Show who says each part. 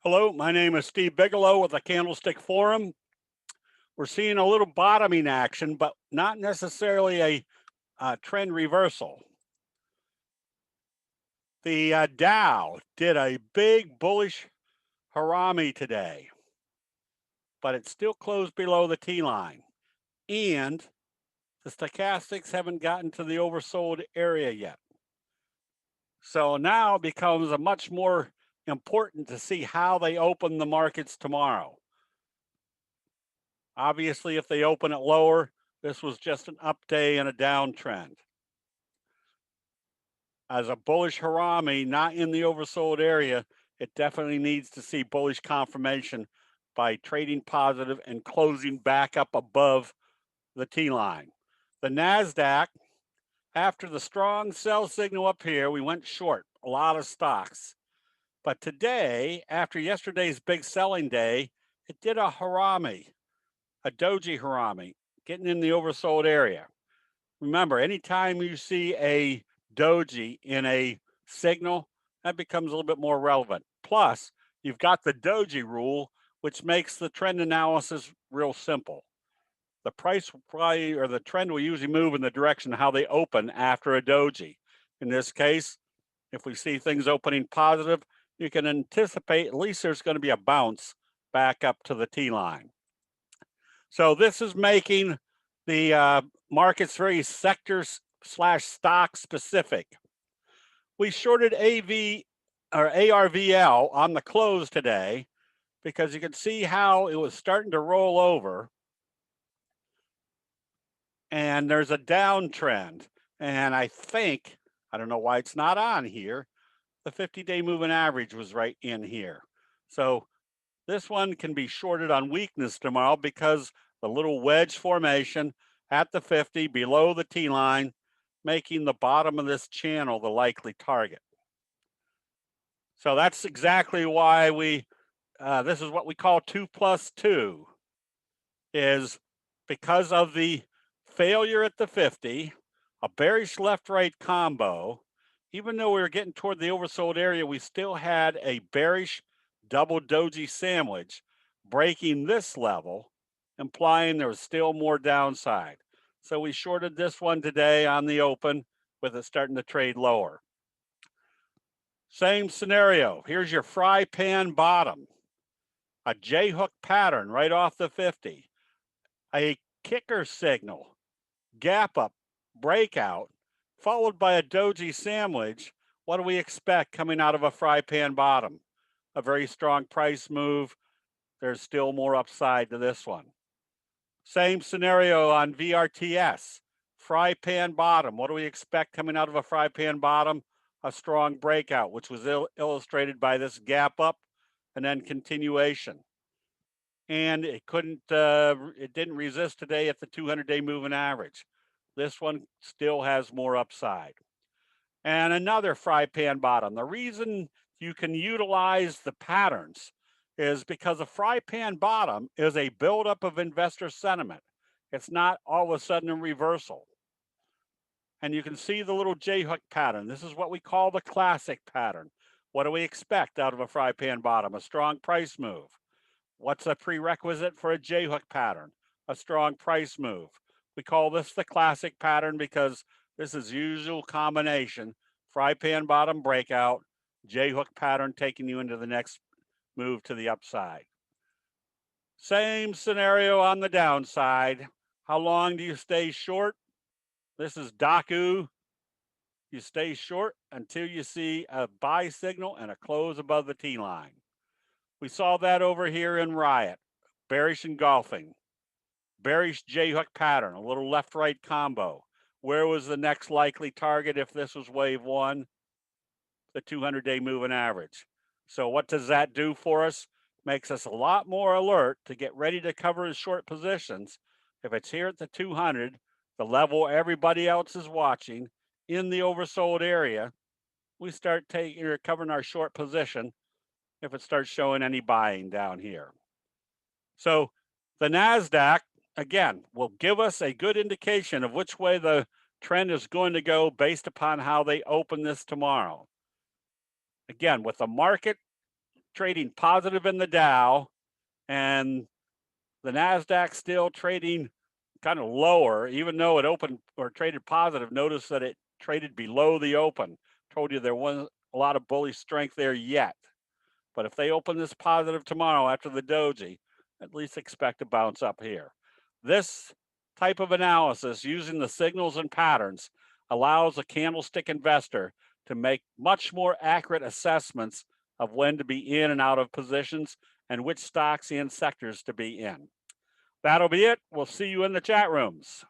Speaker 1: Hello, my name is Steve Bigelow with the Candlestick Forum. We're seeing a little bottoming action, but not necessarily a trend reversal. The Dow did a big bullish harami today, but it still closed below the T line. And the stochastics haven't gotten to the oversold area yet. So now it becomes a much more important to see how they open the markets tomorrow. Obviously, if they open it lower, this was just an up day and a downtrend. As a bullish harami, not in the oversold area, it definitely needs to see bullish confirmation by trading positive and closing back up above the T line. The NASDAQ, after the strong sell signal up here, we went short a lot of stocks. But today, after yesterday's big selling day, it did a harami, a Doji harami, getting in the oversold area. Remember, anytime you see a Doji in a signal, that becomes a little bit more relevant. Plus, you've got the Doji rule, which makes the trend analysis real simple. The price probably, or the trend will usually move in the direction of how they open after a Doji. In this case, if we see things opening positive, you can anticipate at least there's going to be a bounce back up to the T line. So this is making the markets very sector/stock specific. We shorted AV or ARVL on the close today because you can see how it was starting to roll over. And there's a downtrend. And I think, I don't know why it's not on here, the 50-day moving average was right in here. So this one can be shorted on weakness tomorrow because the little wedge formation at the 50 below the T line, making the bottom of this channel the likely target. So that's exactly why this is what we call 2+2, is because of the failure at the 50, a bearish left-right combo. Even though we were getting toward the oversold area, we still had a bearish double Doji sandwich breaking this level, implying there was still more downside. So we shorted this one today on the open with it starting to trade lower. Same scenario. Here's your Frypan bottom, a J-hook pattern right off the 50, a kicker signal, gap up, breakout, followed by a Doji sandwich. What do we expect coming out of a Frypan bottom? A very strong price move. There's still more upside to this one. Same scenario on VTRS. Frypan bottom. What do we expect coming out of a Frypan bottom? A strong breakout, which was illustrated by this gap up and then continuation. And it didn't resist today at the 200-day moving average. This one still has more upside. And another Frypan bottom. The reason you can utilize the patterns is because a Frypan bottom is a buildup of investor sentiment. It's not all of a sudden a reversal. And you can see the little J-hook pattern. This is what we call the classic pattern. What do we expect out of a Frypan bottom? A strong price move. What's a prerequisite for a J-hook pattern? A strong price move. We call this the classic pattern because this is usual combination. Frypan bottom breakout, J-hook pattern taking you into the next move to the upside. Same scenario on the downside. How long do you stay short? This is Daku. You stay short until you see a buy signal and a close above the T line. We saw that over here in RIOT, bearish engulfing, bearish J-hook pattern, a little left-right combo. Where was the next likely target if this was wave one? The 200-day moving average. So what does that do for us? Makes us a lot more alert to get ready to cover the short positions. If it's here at the 200, the level everybody else is watching in the oversold area, we start covering our short position if it starts showing any buying down here. So the NASDAQ, again, will give us a good indication of which way the trend is going to go based upon how they open this tomorrow. Again, with the market trading positive in the Dow, and the NASDAQ still trading kind of lower, even though it opened or traded positive. Notice that it traded below the open. Told you there wasn't a lot of bullish strength there yet. But if they open this positive tomorrow after the Doji, at least expect a bounce up here. This type of analysis using the signals and patterns allows a candlestick investor to make much more accurate assessments of when to be in and out of positions and which stocks and sectors to be in. That'll be it. We'll see you in the chat rooms.